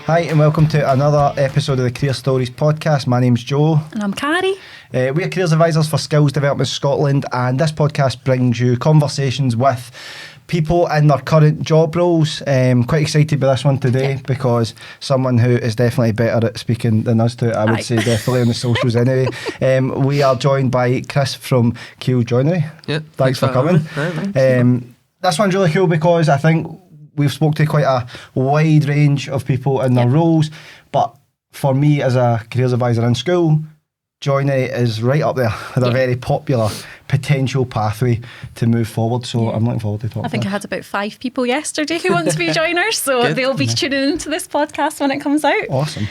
Hi and welcome to another episode of the Career Stories podcast. My name's Joe. And I'm Carrie. We're Careers Advisors for Skills Development Scotland, and this podcast brings you conversations with people in their current job roles. Quite excited by this one today because someone who is definitely better at speaking than us two, I would say definitely on the socials anyway. We are joined by Chris from Keel Joinery. Yep, Thanks for coming. This one's really cool because I think we've spoke to quite a wide range of people in their roles, but for me as a careers advisor in school, joinery is right up there with a very popular potential pathway to move forward. So I'm looking forward to talking. I think I had about 5 people yesterday who want to be joiners, so they'll be tuning into this podcast when it comes out. Awesome.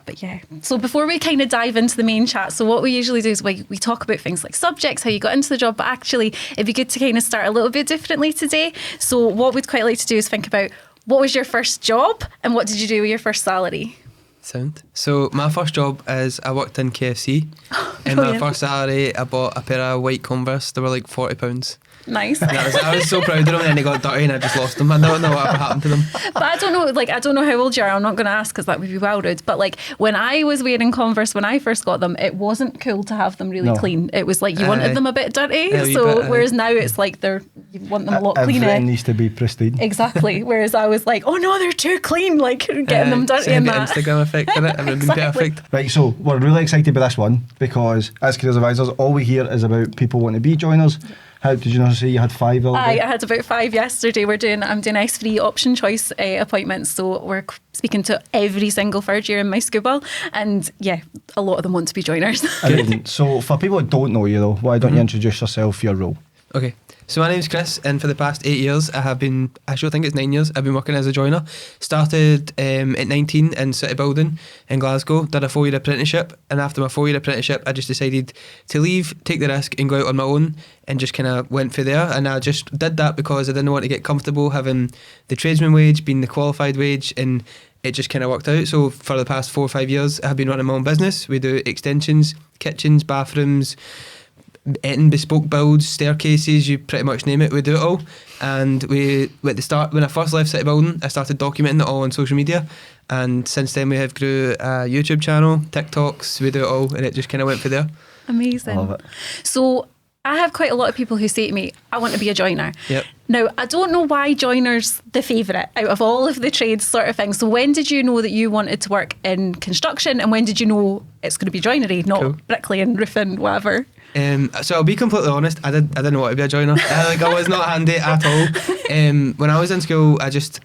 But yeah, so before we kind of dive into the main chat, so what we usually do is we talk about things like subjects, how you got into the job, but actually it'd be good to kind of start a little bit differently today. So what we'd quite like to do is think about what was your first job and what did you do with your first salary? Sound. So my first job is I worked in KFC. And my first salary, I bought a pair of white Converse. They were like £40. Nice. And I was so proud of them, and then they got dirty and I just lost them. I don't know what happened to them. But I don't know how old you are. I'm not going to ask because that would be well rude. But like when I was wearing Converse when I first got them, it wasn't cool to have them really clean. It was like you wanted them a bit dirty. Whereas now it's like you want them a lot cleaner. Everything needs to be pristine. Exactly. Whereas I was like, oh no, they're too clean. Like getting them dirty and that. Instagram effect in it. It would have been perfect. Right, so we're really excited by this one because as careers advisors, all we hear is about people wanting to be joiners. How did you not say you had 5 the other day? I had about 5 yesterday. I'm doing S3 option choice appointments, so we're speaking to every single third year in my school, and yeah, a lot of them want to be joiners. So for people that don't know you though, why don't you introduce yourself, your role? Okay, so my name's Chris, and for the past 8 years, I think it's 9 years, I've been working as a joiner. Started at 19 in City Building in Glasgow, did a 4-year apprenticeship, and after my 4-year apprenticeship, I just decided to leave, take the risk, and go out on my own, and just kind of went for there. And I just did that because I didn't want to get comfortable having the tradesman wage, being the qualified wage, and it just kind of worked out. So for the past 4 or 5 years, I've been running my own business. We do extensions, kitchens, bathrooms, bespoke builds, staircases, you pretty much name it, we do it all. And at the start, when I first left City Building, I started documenting it all on social media, and since then we have grew a YouTube channel, TikToks, we do it all, and it just kind of went for there. Amazing. I love it. So I have quite a lot of people who say to me, I want to be a joiner. Yep. Now, I don't know why joiner's the favourite out of all of the trades sort of things. So when did you know that you wanted to work in construction, and when did you know it's going to be joinery, not bricklaying, roofing, whatever? So I'll be completely honest, I didn't want to be a joiner. I was not handy at all. When I was in school, I just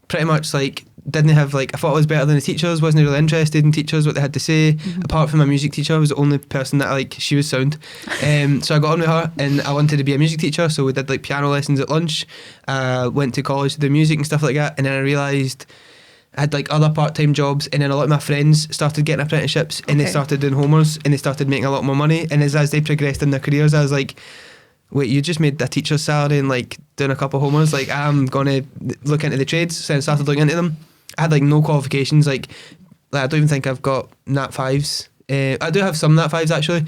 pretty much didn't have I thought I was better than the teachers, wasn't really interested in teachers, what they had to say. Apart from my music teacher, I was the only person that she was sound. So I got on with her and I wanted to be a music teacher, so we did piano lessons at lunch, went to college to do music and stuff like that, and then I realised I had other part-time jobs, and then a lot of my friends started getting apprenticeships, and they started doing homers, and they started making a lot more money, and as they progressed in their careers, I was like, wait, you just made a teacher's salary and doing a couple of homers, I'm going to look into the trades. So I started looking into them. I had no qualifications, I don't even think I've got Nat 5s. I do have some Nat 5s actually,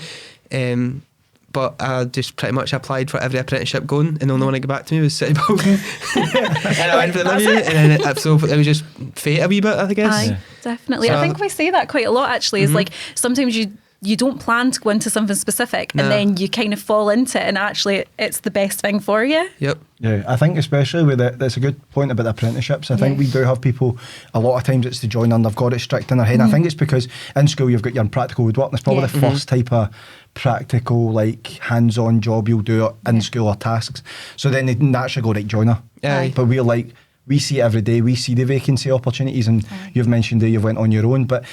but I just pretty much applied for every apprenticeship going, and the only one I got back to me was City Building. And I went for the interview, and then it was just fate a wee bit, I guess. Aye, definitely. So I think we say that quite a lot actually, is sometimes you don't plan to go into something specific, and then you kind of fall into it, and actually it's the best thing for you. Yep. Yeah, I think especially with it, that's a good point about the apprenticeships. I think we do have people, a lot of times it's to join and they've got it strict in their head. I think it's because in school you've got your practical woodwork, and it's probably the first type of practical, hands-on job you'll do in school or tasks. So then they naturally go, right, joiner. But we're we see it every day, we see the vacancy opportunities, and you've mentioned that you've went on your own, but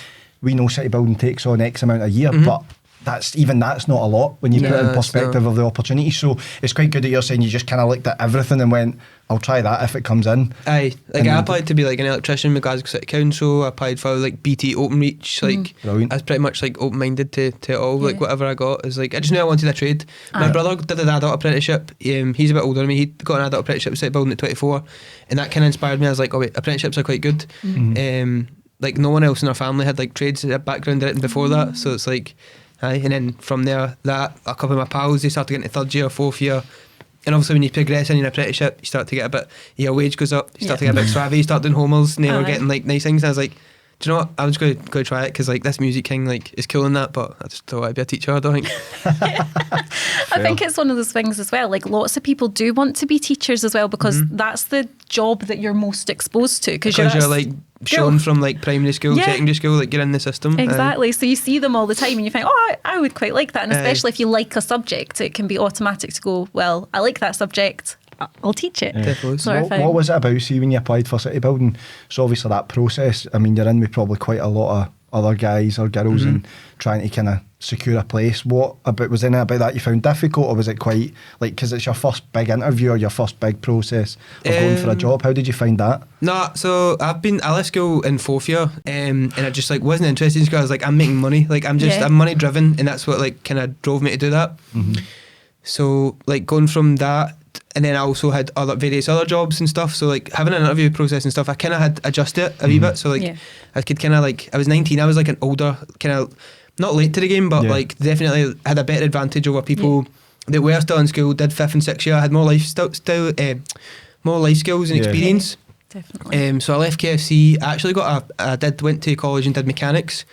we know City Building takes on X amount a year, but that's not a lot when you put it in perspective of the opportunity. So it's quite good that you're saying you just kind of looked at everything and went, I'll try that if it comes in. Aye, I applied to be an electrician with Glasgow City Council. I applied for BT Openreach. I was pretty much open-minded to it all. Whatever I got is I just knew I wanted a trade. My brother did an adult apprenticeship. He's a bit older than me. He got an adult apprenticeship at City Building at 24, and that kind of inspired me. I was like, oh wait, apprenticeships are quite good. No one else in our family had trades background in it before that, so it's aye. And then from there, a couple of my pals, they started getting to third year, fourth year, And obviously when you progress in your apprenticeship, you start to get a bit, your wage goes up, you start to get a bit suave, you start doing homers, and then we're getting like nice things. And I was like, do you know what? I'm just going to try it because like this music thing like is cool in that, but I just don't want to be a teacher. I don't think. I think it's one of those things as well. Like lots of people do want to be teachers as well because that's the job that you're most exposed to because you're like shown from like primary school, secondary school, like you're in the system. Exactly. So you see them all the time and you think, oh, I would quite like that. And especially if you like a subject, it can be automatic to go, well, I like that subject. I'll teach it. What was it about, see, when you applied for city building? So obviously that process, I mean, you're in with probably quite a lot of other guys or girls and trying to kind of secure a place. What about, was anything about that you found difficult, or was it quite, like, because it's your first big interview or your first big process of going for a job? How did you find that? No, so I left school in 4th year and I just like wasn't interested in school. I was like, I'm making money. Like I'm money driven, and that's what like kind of drove me to do that. So like going from that, and then I also had various other jobs and stuff. So like having an interview process and stuff, I kind of had adjusted it a wee bit. So like I could kind of like, I was 19, I was like an older, kind of not late to the game, but like definitely had a better advantage over people that were still in school, did 5th and 6th year. I had more life more life skills and experience. Definitely. So I left KFC. I actually went to college and did mechanics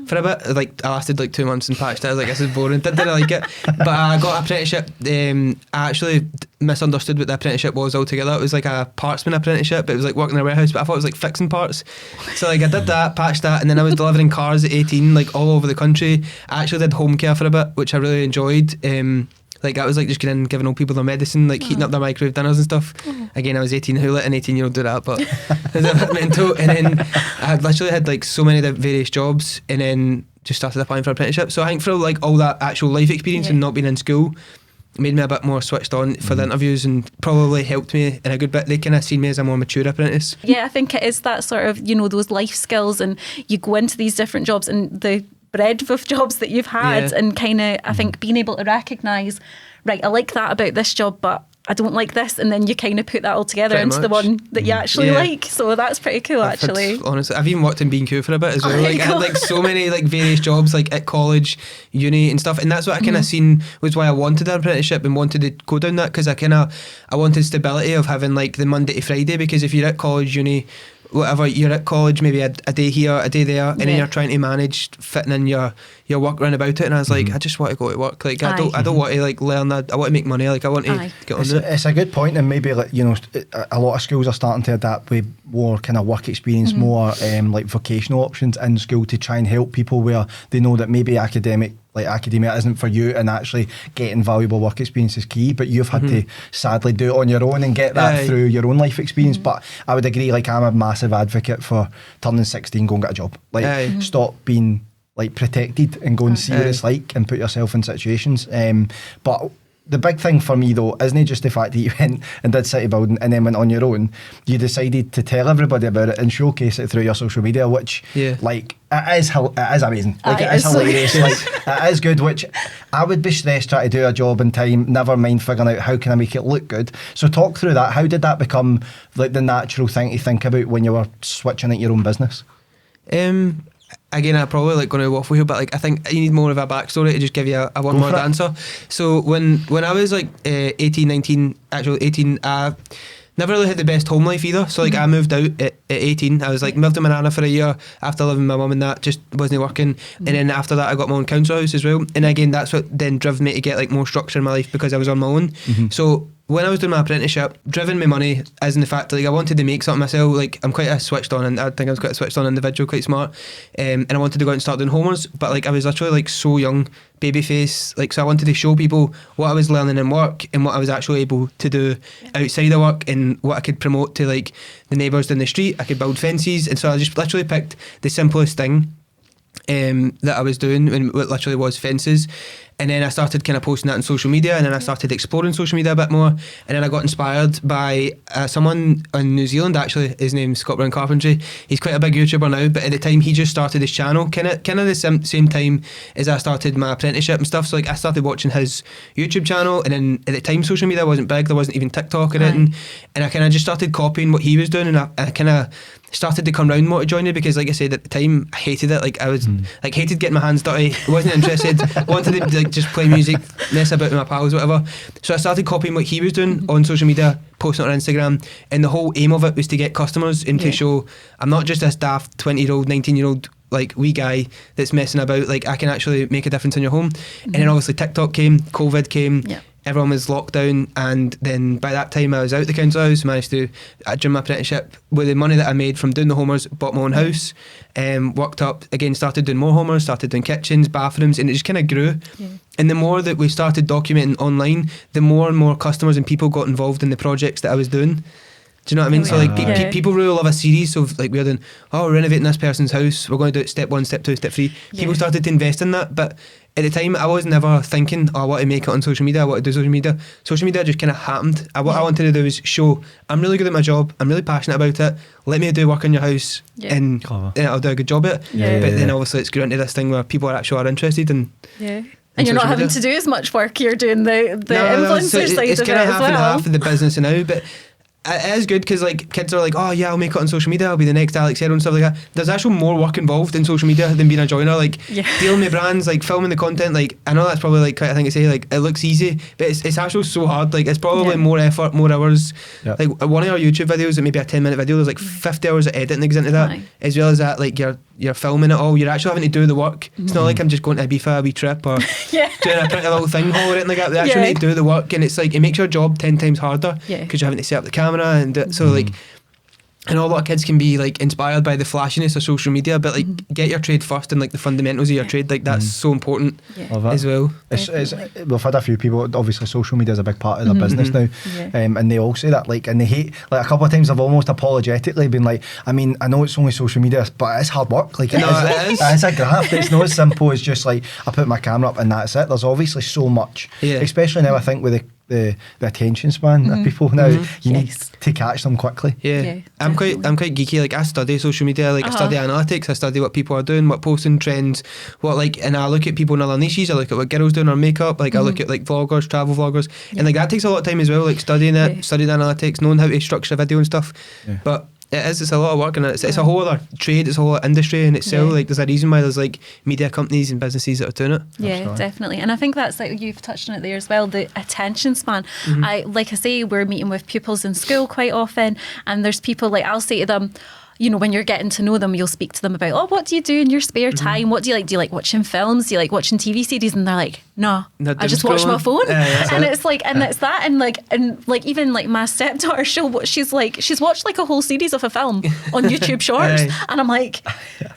for a bit. Like I lasted like 2 months and patched it. I was like, this is boring. Didn't like it. But I got an apprenticeship. I actually misunderstood what the apprenticeship was altogether. It was like a partsman apprenticeship. It was like working in a warehouse, but I thought it was like fixing parts. So like I did that, patched that, and then I was delivering cars at 18, like all over the country. I actually did home care for a bit, which I really enjoyed. Like I was like just going in, giving old people their medicine, like heating up their microwave dinners and stuff. Again, I was 18, who let an 18-year-old do that? But it was a bit mental. And then I had literally had like so many various jobs, and then just started applying for apprenticeship. So I think for like all that actual life experience and not being in school made me a bit more switched on for the interviews, and probably helped me in a good bit. They kind of seen me as a more mature apprentice. Yeah, I think it is that sort of, you know, those life skills, and you go into these different jobs and the breadth of jobs that you've had, and kind of, I think, being able to recognise, right, I like that about this job, but I don't like this, and then you kind of put that all together into the one that you actually like. So that's pretty cool, actually. Honestly, I've even worked in B&Q for a bit as well. Like I had like so many like various jobs, like at college, uni and stuff, and that's what I kind of seen was why I wanted an apprenticeship and wanted to go down that, because I wanted stability of having like the Monday to Friday, because if you're at college, uni, whatever, you're at college maybe a day here, a day there, and then you're trying to manage fitting in your work round about it. And I was like, I just want to go to work. Like I don't want to like learn that. I want to make money. Like I want to get on it. It's a good point, and maybe like, you know, a lot of schools are starting to adapt with more kind of work experience, more like vocational options in school to try and help people where they know that maybe academia isn't for you, and actually getting valuable work experience is key, but you've had to sadly do it on your own and get that through your own life experience. But I would agree, like I'm a massive advocate for turning 16, go and get a job. Like stop being like protected and go and see what it's like and put yourself in situations. But the big thing for me though isn't just the fact that you went and did city building and then went on your own. You decided to tell everybody about it and showcase it through your social media, which like it is amazing. Like it is hilarious. Like it is good, which I would be stressed trying to do a job in time, never mind figuring out how can I make it look good. So talk through that. How did that become like the natural thing to think about when you were switching at your own business? Again, I'm probably like going to waffle here, but like I think you need more of a backstory to just give you a one word answer. So when I was like 18, 19, actually 18, I never really had the best home life either. So like I moved out at 18. I was like moved to my nana for a year after living with my mum, and that just wasn't working. And then after that I got my own council house as well. And again, that's what then drove me to get like more structure in my life, because I was on my own. So when I was doing my apprenticeship, driven me money as in the fact that like I wanted to make something myself. Like I'm quite a switched on, and I think I was quite a switched on individual, quite smart, and I wanted to go out and start doing homers. But like I was literally like so young, baby face, like so I wanted to show people what I was learning in work and what I was actually able to do outside of work, and what I could promote to like the neighbours down the street. I could build fences, and so I just literally picked the simplest thing that I was doing, and what literally was fences. And then I started kind of posting that on social media, and then I started exploring social media a bit more, and then I got inspired by someone in New Zealand. Actually, his name's Scott Brown Carpentry. He's quite a big YouTuber now, but at the time he just started his channel kind of the same time as I started my apprenticeship and stuff. So like I started watching his YouTube channel, and then at the time social media wasn't big, there wasn't even TikTok or anything, and I kind of just started copying what he was doing, and I kind of started to come round more to joinery, because like I said at the time I hated it. Like I was like hated getting my hands dirty, wasn't interested, wanted to like just play music, mess about with my pals, whatever. So I started copying what he was doing on social media, posting it on Instagram, and the whole aim of it was to get customers and to show I'm not just this daft 20-year-old, 19-year-old like wee guy that's messing about. Like I can actually make a difference in your home. And then obviously TikTok came, COVID came. Everyone was locked down, and then by that time I was out the council house, managed to, during my apprenticeship, with the money that I made from doing the homers, bought my own house, worked up, again started doing more homers, started doing kitchens, bathrooms, and it just kind of grew. And the more that we started documenting online, the more and more customers and people got involved in the projects that I was doing. Do you know what I mean? So like people really love a series. So like we're doing, we're renovating this person's house, we're going to do it step 1, step 2, step 3. People started to invest in that, but at the time I was never thinking, I want to make it on social media, I want to do social media. Social media just kind of happened. What I wanted to do was show I'm really good at my job, I'm really passionate about it, let me do work in your house and I'll do a good job at it. But then obviously it's grew into this thing where people are interested in. And you're not having to do as much work, you're doing the influencer side of it as well. It's kind of half and half of the business now, but it is good because like kids are like, I'll make it on social media, I'll be the next Alex Hero and stuff like that. There's actually more work involved in social media than being a joiner, like dealing with brands, like filming the content. Like I know that's probably like quite a thing to say, like it looks easy, but it's actually so hard. Like it's probably more effort, more hours. Like one of our YouTube videos, it may be a 10-minute video, there's like 50 hours of editing that goes into that, as well as that like you're filming it all, you're actually having to do the work. It's not like I'm just going to Ibiza a wee trip or doing a pretty little thing haul or anything like that. They actually need to do the work, and it's like it makes your job 10 times harder because you're having to set up the camera and do it. So like, I know a lot of kids can be like inspired by the flashiness of social media, but like get your trade first and like the fundamentals of your trade, like that's so important as well. We've had a few people, obviously social media is a big part of their business now, and they all say that, like, and they hate, like a couple of times I've almost apologetically been like, I mean, I know it's only social media, but it's hard work, like it is. It's a graft. It's not as simple as just like I put my camera up and that's it. There's obviously so much, especially now I think with the attention span of people now, you need to catch them quickly. I'm quite geeky. Like I study social media, like I study analytics, I study what people are doing, what posting trends, what like, and I look at people in other niches, I look at what girls doing or makeup, like I look at like vloggers, travel vloggers, and like that takes a lot of time as well, like studying it, studying analytics, knowing how to structure a video and stuff. But it's a lot of work, and it's a whole other trade, it's a whole other industry in itself. Like there's a reason why there's like media companies and businesses that are doing it. Absolutely. Definitely. And I think that's like you've touched on it there as well, the attention span. Like I say, we're meeting with pupils in school quite often, and there's people like I'll say to them, you know, when you're getting to know them, you'll speak to them about, what do you do in your spare time? What do you like? Do you like watching films? Do you like watching TV series? And they're like, no, I just watch my phone. And it's like, and it's that, and like even like my stepdaughter, she's watched like a whole series of a film on YouTube Shorts, and I'm like,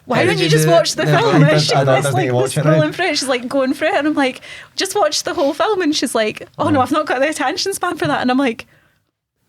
why don't you just watch the film? And she's like scrolling through it, she's like going through it, and I'm like, just watch the whole film, and she's like, no, I've not got the attention span for that, and I'm like,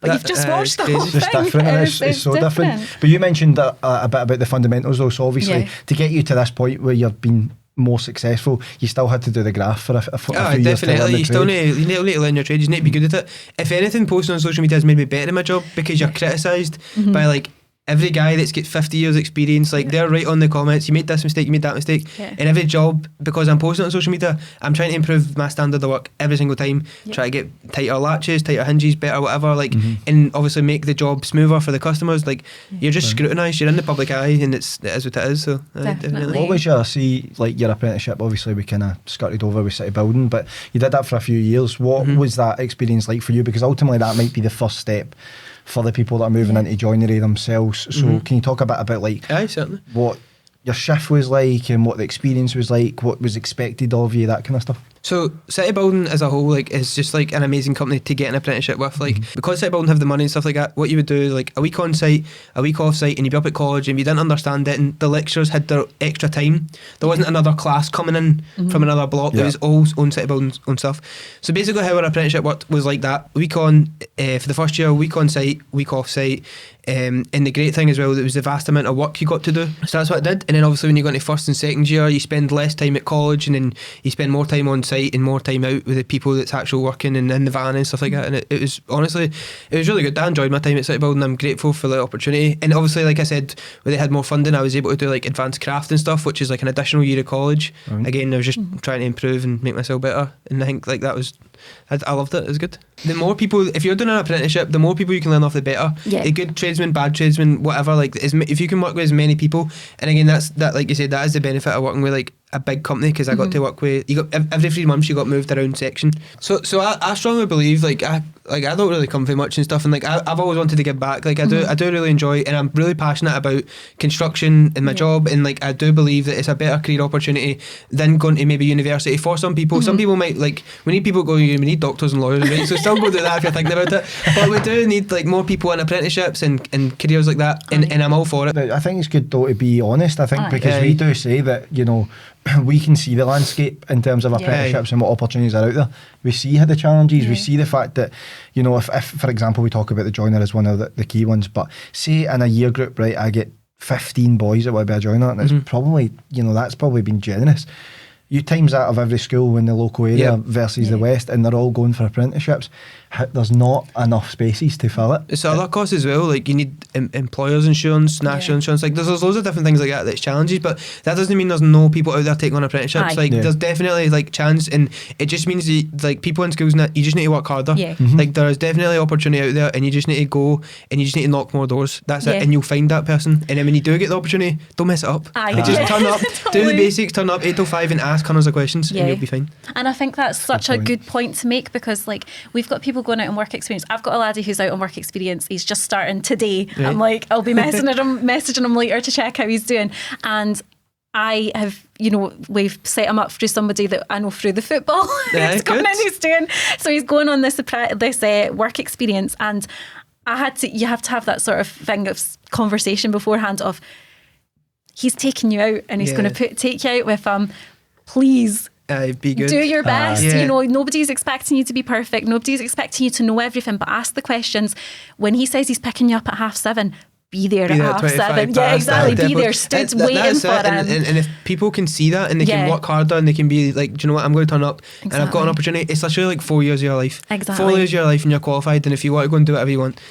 but you've just watched the whole thing. It's different, and it's so different. But you mentioned a bit about the fundamentals though, so obviously to get you to this point where you've been more successful, you still had to do the graph for a few years. Definitely, you still need to learn your trade, you need to be good at it. If anything, posting on social media has made me better in my job because you're criticised by like every guy that's got 50 years experience, like they're right on the comments, you made this mistake, you made that mistake. In every job, because I'm posting on social media, I'm trying to improve my standard of work every single time, try to get tighter latches, tighter hinges, better whatever, like, and obviously make the job smoother for the customers. Like you're just scrutinised, you're in the public eye, and it is what it is. So definitely. What was your your apprenticeship? Obviously we kind of skirted over with city building, but you did that for a few years. What was that experience like for you? Because ultimately that might be the first step for the people that are moving into joinery themselves. So can you talk a bit about like certainly what your shift was like and what the experience was like, what was expected of you, that kind of stuff? So City Building as a whole, like, is just like an amazing company to get an apprenticeship with. Like, because City Building have the money and stuff like that, what you would do is like a week on site, a week off site, and you'd be up at college, and if you didn't understand it and the lecturers had their extra time, there wasn't another class coming in from another block. It was all own City Building's own stuff. So basically how our apprenticeship worked was like that. Week on, for the first year, week on site, week off site. And the great thing as well, it was the vast amount of work you got to do. So that's what I did. And then obviously when you go into first and second year, you spend less time at college, and then you spend more time on site and more time out with the people that's actually working and in the van and stuff like that. And it was honestly, it was really good. I enjoyed my time at City Building. I'm grateful for the opportunity. And obviously, like I said, when they had more funding, I was able to do like advanced craft and stuff, which is like an additional year of college. Again, I was just trying to improve and make myself better. And I think like that was I loved it. It was good. The more people, if you're doing an apprenticeship, the more people you can learn off, the better. Yeah. A good tradesman, bad tradesman, whatever. Like, if you can work with as many people, and again, that like you said, that is the benefit of working with like a big company, because I got to work with, you got every 3 months you got moved around section. So I strongly believe I don't really come for much and stuff, and like I've always wanted to give back. Like I do really enjoy, and I'm really passionate about construction in my job, and like I do believe that it's a better career opportunity than going to maybe university for some people. Some people might like, we need people going, we need doctors and lawyers, right? So still go do that if you're thinking about it. But we do need like more people in apprenticeships and careers like that, and I'm all for it. I think it's good though to be honest. I think because we do say that, you know, we can see the landscape in terms of apprenticeships and what opportunities are out there. We see the challenges, we see the fact that, you know, if for example we talk about the joiner as one of the key ones, but say in a year group, right, I get 15 boys that want to be a joiner, and it's probably, you know, that's probably been generous. You times that of every school in the local area versus the West, and they're all going for apprenticeships. There's not enough spaces to fill it. It's other costs as well. Like you need employers insurance, national insurance. Like there's loads of different things like that that's challenges, but that doesn't mean there's no people out there taking on apprenticeships. There's definitely like chance, and it just means that, like people in schools, you just need to work harder. Like there is definitely opportunity out there, and you just need to go and you just need to knock more doors. That's it, and you'll find that person. And then when you do get the opportunity, don't mess it up. Just turn up, do the basics, turn up 8 till 5 and ask hundreds of questions, and you'll be fine. And I think that's such a good point to make, because like we've got people going out on work experience. I've got a laddie who's out on work experience. He's just starting today. I'm like, I'll be messaging him later to check how he's doing. And I have, you know, we've set him up through somebody that I know through the football. He's going in, he's doing. So he's going on this work experience, and you have to have that sort of thing of conversation beforehand of, he's taking you out and he's going to take you out with please be good. Do your best. You know, nobody's expecting you to be perfect. Nobody's expecting you to know everything, but ask the questions. When he says he's picking you up at 7:30, be there at 7:30. Yeah, exactly. Be there, stood waiting for him. And if people can see that and they can work harder and they can be like, do you know what, I'm going to turn up and I've got an opportunity. It's literally like 4 years of your life. Exactly. 4 years of your life and you're qualified, and if you want to go and do whatever you want,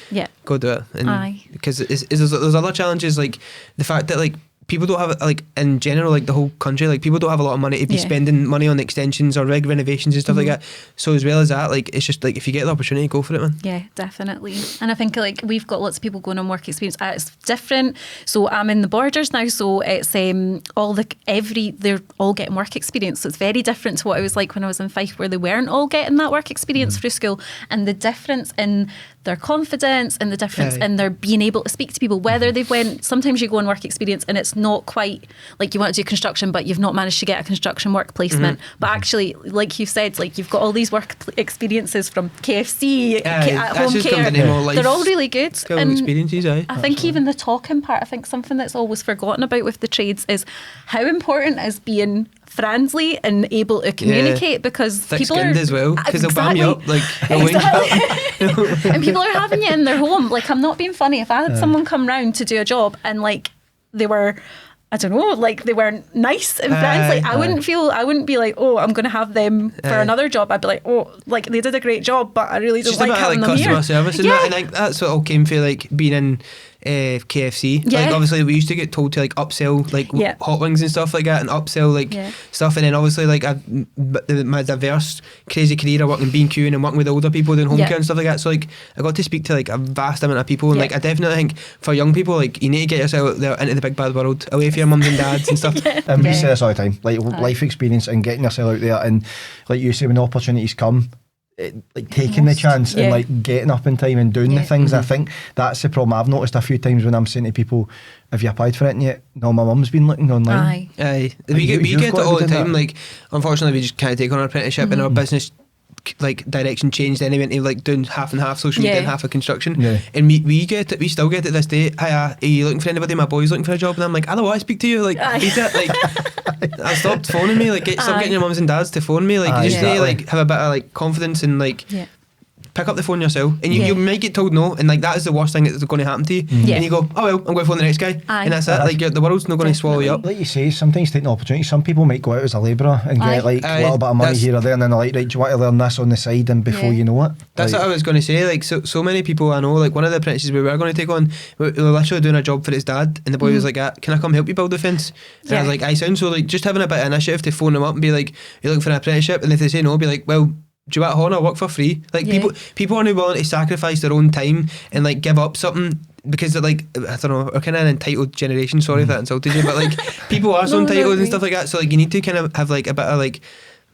go do it. And because there's other challenges, like the fact that like people don't have, like in general, like the whole country, like people don't have a lot of money to be spending money on extensions or renovations and stuff like that. So as well as that, like it's just like if you get the opportunity, go for it, man. Yeah, definitely. And I think like we've got lots of people going on work experience. It's different. So I'm in the borders now, so it's they're all getting work experience. So it's very different to what it was like when I was in Fife, where they weren't all getting that work experience through school. And the difference in their confidence and the difference in their being able to speak to people, whether they've sometimes you go on work experience and it's not quite like you want to do construction, but you've not managed to get a construction work placement. But actually, like you've said, like you've got all these work experiences from KFC, at home care. They're all really good. And experiences, I think even the talking part, I think something that's always forgotten about with the trades is how important is being friendly and able to communicate, because people are as well, because they'll bam you up, like and people are having you in their home. Like, I'm not being funny. If I had someone come round to do a job and like they were, I don't know, like they were nice and friendly, I wouldn't be like, oh, I'm going to have them for another job. I'd be like, oh, like they did a great job, but I really don't like having them here. Customer service, and that, and like that's what all came for, like being in KFC. Like obviously we used to get told to like upsell like hot wings and stuff like that, and upsell like stuff, and then obviously like my diverse crazy career of working B&Q and working with older people doing home care and stuff like that, so like I got to speak to like a vast amount of people, and like I definitely think for young people, like you need to get yourself out there into the big bad world, away from your mums and dads and stuff. And we say this all the time, like life experience and getting yourself out there, and like you say, when opportunities come, like taking the chance and like getting up in time and doing the things. I think that's the problem I've noticed a few times when I'm saying to people, have you applied for it yet? No, my mum's been looking online. We get it all the time. Like unfortunately we just can't take on our apprenticeship, and our business like direction changed anyway into like doing half and half social media and half of construction, and we still get it this day. Hi, are you looking for anybody? My boy's looking for a job, and I'm like, I don't want to speak to you, like beat it, like I stopped phoning me, like stop getting your mums and dads to phone me, like you just need to like have a bit of like confidence and like pick up the phone yourself, and you might get told no, and like that is the worst thing that's going to happen to you, and you go, oh well, I'm going to phone the next guy, and that's it. Like the world's not going to swallow you up. Like you say, sometimes taking opportunity, some people might go out as a labourer and get like a little bit of money here or there, and then they're like, right, do you want to learn this on the side, and before you know it, that's what I was going to say. Like so many people I know, like one of the apprentices we were going to take on, we were literally doing a job for his dad, and the boy was like, can I come help you build the fence? And I was like, I sound so, like just having a bit of initiative to phone them up and be like, you're looking for an apprenticeship, and if they say no, be like, well, do you want Hannah, work for free? Like people aren't willing to sacrifice their own time and like give up something because they're like, I don't know, we're kind of an entitled generation. Sorry if that insulted you, but like people are so entitled and stuff like that. So like you need to kind of have like a bit of like,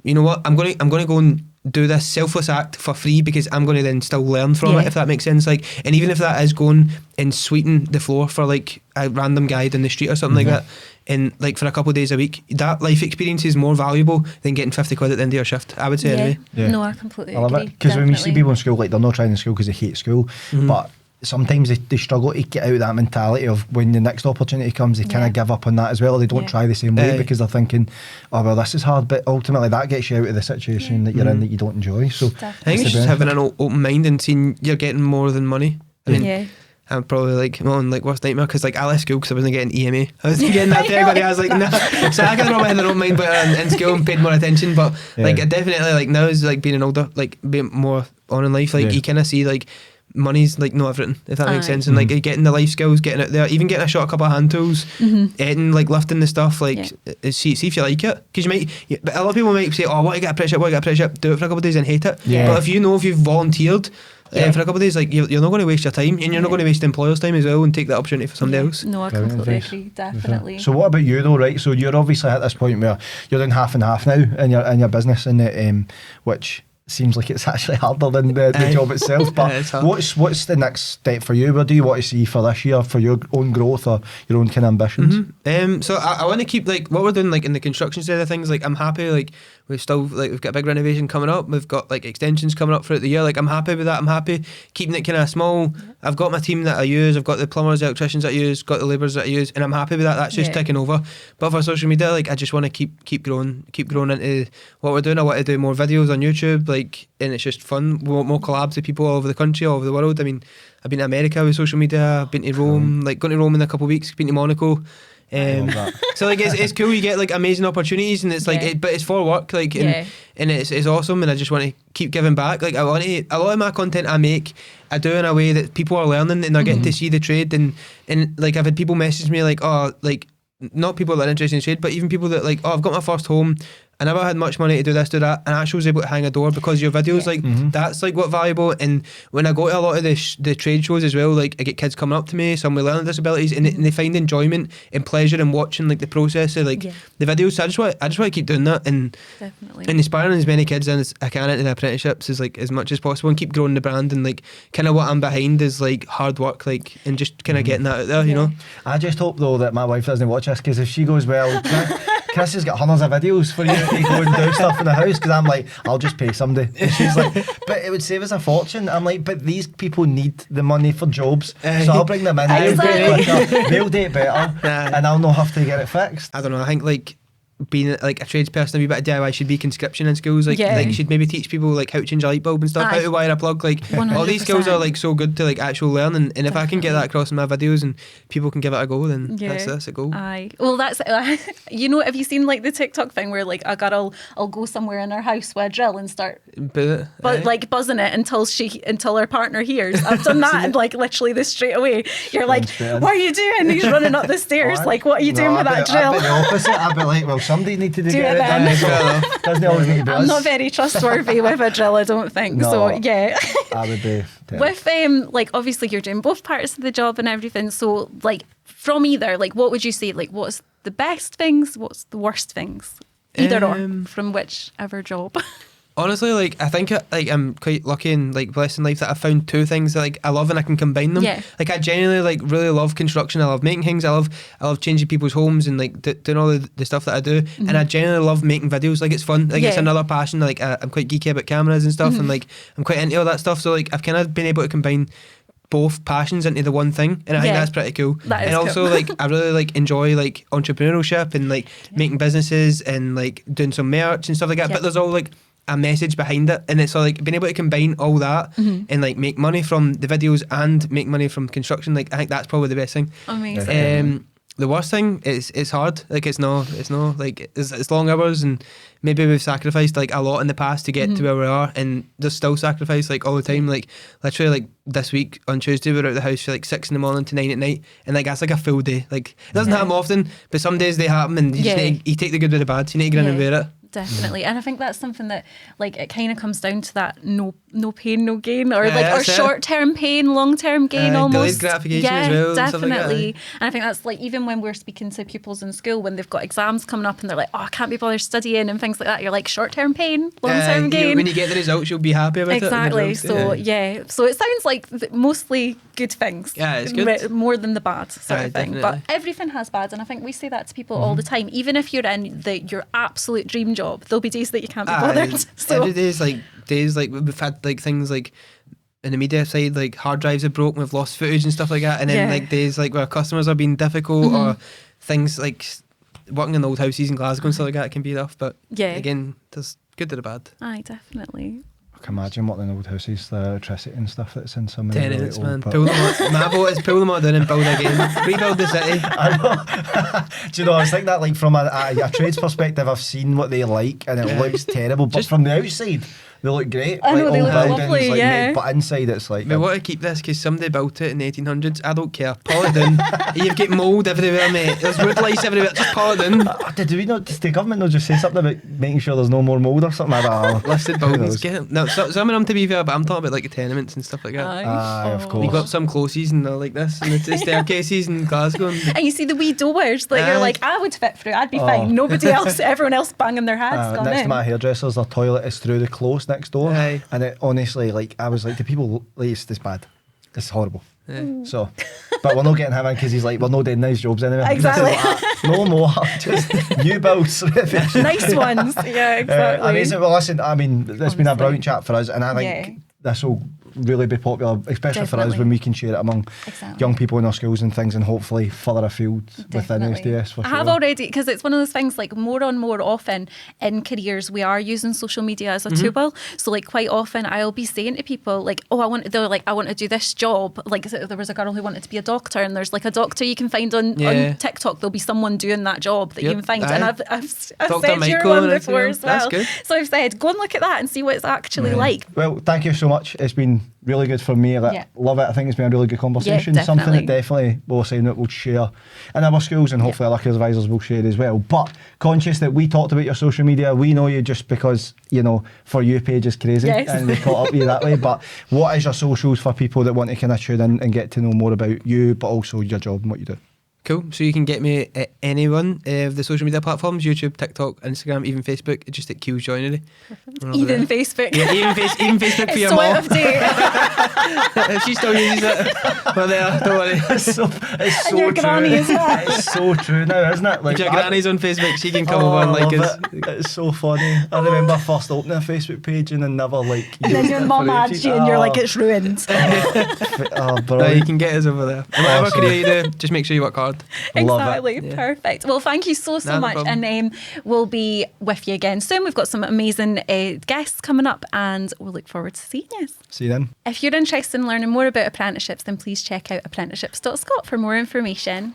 you know what, I'm gonna go and do this selfless act for free because I'm going to then still learn from it, if that makes sense. Like, and even if that is going and sweeten the floor for like a random guy in the street or something like that, and like for a couple of days a week, that life experience is more valuable than getting 50 quid at the end of your shift, I would say anyway. No, I completely agree. I love it, because when we see people in school, like they're not trying in school because they hate school, but sometimes they struggle to get out of that mentality of when the next opportunity comes, they kind of give up on that as well, or they don't try the same way because they're thinking, oh well, this is hard, but ultimately that gets you out of the situation that you're in that you don't enjoy. So I think it's just having an open mind and seeing you're getting more than money. I mean, I'm probably like my own like worst nightmare because like I left school because I wasn't getting EMA. I was getting that to everybody. I was like, nah. So I got my head in mind, but in school and paid more attention. But like I definitely like now is like being an older, like being more on in life. Like you kind of see like money's like not everything, if that makes sense, and like getting the life skills, getting out there, even getting a shot, a couple of hand tools, editing, like lifting the stuff, like see if you like it, because you might, but a lot of people might say, oh, what I get a apprenticeship, do it for a couple of days and hate it, but if you've volunteered for a couple of days, like you're not going to waste your time, and you're not going to waste the employer's time as well, and take that opportunity for somebody else. No, I completely agree, definitely. So what about you though, right? So you're obviously at this point where you're doing half and half now in your business, and which seems like it's actually harder than the job itself, but what's the next step for you? What do you want to see for this year for your own growth or your own kind of ambitions? So I want to keep like what we're doing like in the construction side of things. Like I'm happy, like we've got a big renovation coming up, we've got like extensions coming up throughout the year, like I'm happy with that. I'm happy keeping it kind of small. I've got my team that I use, I've got the plumbers, the electricians that I use, got the labourers that I use, and I'm happy with that. That's just ticking over. But for social media, like I just want to keep growing into what we're doing. I want to do more videos on YouTube, like, and it's just fun. We want more collabs with people all over the country, all over the world. I mean, I've been to America with social media, I've been to Rome, like going to Rome in a couple of weeks, been to Monaco. So like it's cool, you get like amazing opportunities, and it's like but it's for work, like, and it's awesome, and I just want to keep giving back. Like I want to, a lot of my content I make, I do in a way that people are learning and they're getting to see the trade, and like I've had people message me like, oh, like not people that are interested in trade, but even people that like, oh, I've got my first home, I never had much money to do this, do that, and I actually was able to hang a door because your videos, like that's like what valuable. And when I go to a lot of the trade shows as well, like I get kids coming up to me, some with learning disabilities, and they find enjoyment and pleasure in watching like the process of like the videos. So I just want to keep doing that, and inspiring as many kids as I can into the apprenticeships is like as much as possible, and keep growing the brand. And like kind of what I'm behind is like hard work, like, and just kind of getting that out there, you know. I just hope though that my wife doesn't watch this, because if she goes, well, Chris has got hundreds of videos for you to go and do stuff in the house, because I'm like, I'll just pay somebody. And she's like, but it would save us a fortune. I'm like, but these people need the money for jobs, so I'll bring them in. They'll do it better, and I'll not have to get it fixed. I don't know, I think like being like a tradesperson, a wee bit of DIY should be conscription in schools. Like, like you should maybe teach people like how to change a light bulb and stuff, how to wire a plug. Like 100%. All these skills are like so good to like actual learn, and if I can get that across in my videos and people can give it a go, then that's a goal. Well, that's you know, have you seen like the TikTok thing where like a girl will go somewhere in her house with a drill and start like buzzing it until her partner hears? I've done that, and like literally this straight away you're like, what are you doing? He's running up the stairs. Like, what are you doing with that drill? I'd be the opposite. I'd be like, well, somebody needed to get it done. So doesn't always need to be us. I'm not very trustworthy with a drill, I don't think. No, so yeah. I would be. With like obviously you're doing both parts of the job and everything. So like from either, like what would you say? Like what's the best things? What's the worst things? Either or from whichever job. Honestly, like I think like I'm quite lucky and like blessed in life that I found two things that like I love and I can combine them. Like I genuinely like really love construction. I love making things. I love changing people's homes and like doing all the stuff that I do. And I genuinely love making videos. Like it's fun. Like it's another passion. Like I'm quite geeky about cameras and stuff, and like I'm quite into all that stuff. So like I've kind of been able to combine both passions into the one thing, and I think that's pretty cool. And also like I really like enjoy like entrepreneurship and like making businesses and like doing some merch and stuff like that. But there's all like a message behind it, and it's like being able to combine all that and like make money from the videos and make money from construction. Like I think that's probably the best thing. Amazing. The worst thing is it's hard. Like it's like it's long hours, and maybe we've sacrificed like a lot in the past to get to where we are, and there's still sacrifice like all the time. Like literally like this week on Tuesday we were out of the house for like 6 a.m. to 9 p.m, and like that's like a full day. Like it doesn't happen often, but some days they happen, and you just you take the good with the bad. You need to get in and wear it. definitely. And I think that's something that, like, it kind of comes down to that no pain, no gain, or like, or that's it. short-term pain, long-term gain, almost. Delayed gratification as well. And stuff like that, Definitely. And I think that's like, even when we're speaking to pupils in school, when they've got exams coming up and they're like, oh, I can't be bothered studying and things like that, you're like, short-term pain, long-term gain. When you get the results, you'll be happy about exactly. it. So so it sounds like mostly good things. Yeah, it's good. More than the bad sort of thing. Definitely. But everything has bad, and I think we say that to people all the time. Even if you're in your absolute dream job, there'll be days that you can't be bothered. So every days like we've had like things like in the media side, like hard drives are broken, we've lost footage and stuff like that, and then like days like where customers are being difficult or things like working in old houses in Glasgow and stuff like that can be rough. But again, there's good to the bad. Aye, definitely. I can imagine what in old houses, the electricity and stuff that's in some Tenants, really man. old, Pull them out. My vote is pull them all down and build again. Rebuild the city. I know. Do you know, I was thinking that, like, from a trades perspective, I've seen what they like and it looks terrible, but from the outside they look great. I know, like, they old look buildings, lovely, like, yeah. but inside it's like We want to keep this because somebody built it in the 1800s. I don't care. Pull it down. You've got mould everywhere, mate. There's wood lice everywhere. Just pull it down. Does the government not just say something about making sure there's no more mould or something? I don't know. Listed buildings. No, some of them to be fair, but I'm talking about like the tenements and stuff like that. Aye, of You course. go up some closes and they're like this, and it's the staircases in Glasgow. And you see the wee doors that you're like, I would fit through. I'd be fine. Nobody else, everyone else banging their heads gone next to in. my hairdresser's, their toilet is through the close next door. Aye. And it honestly, like, I was like, the people, like, it's this bad. It's horrible. So, but we're not getting him in because he's like, we're not doing nice jobs anyway. Exactly. No more, just new builds. Nice ones. Yeah, exactly. Amazing. Well, listen, I mean, it's been a Honestly. brilliant chat for us, and I think this will really be popular, especially for us Definitely. when we can share it among Exactly. young people in our schools and things, and hopefully further afield within SDS. For I sure. have already, because it's one of those things, like, more often in careers we are using social media as a tool. So, like, quite often I'll be saying to people, like, oh, I want to do this job. Like, there was a girl who wanted to be a doctor, and there's like a doctor you can find on TikTok. There'll be someone doing that job that you can find. And I've said your one before as well. That's good. So I've said, go and look at that and see what it's actually like. Well, thank you so much. It's been really good for me. I love it. I think it's been a really good conversation. Yeah, Something that definitely. definitely we're saying that we'll share in our schools, and hopefully our careers advisors will share as well. But conscious that we talked about your social media, we know you just because, you know, For You page is crazy and we caught up with you that way. But what is your socials for people that want to kind of tune in and get to know more about you, but also your job and what you do? Cool. So you can get me at any one of the social media platforms: YouTube, TikTok, Instagram, even Facebook. Just at Keel's Joinery. Even Facebook. Yeah, even Facebook for It's your so mom. out of date. She still uses it. Well, there. Don't worry. It's so And your true. granny as well. It's so true now, isn't it? If your granny's on Facebook, she can come Oh, over and I like love us. it. It's so funny. I remember first opening a Facebook page and then never like. And then your mum adds you and you're like, it's ruined. Oh, No, brilliant. you can get us over there. And whatever Awesome. career you do, just make sure you work hard. Love it. Exactly. Yeah. Perfect. Well, thank you so No much. problem. And we'll be with you again soon. We've got some amazing guests coming up, and we'll look forward to seeing you. See you then. If you're interested in learning more about apprenticeships, then please check out apprenticeships.scot for more information.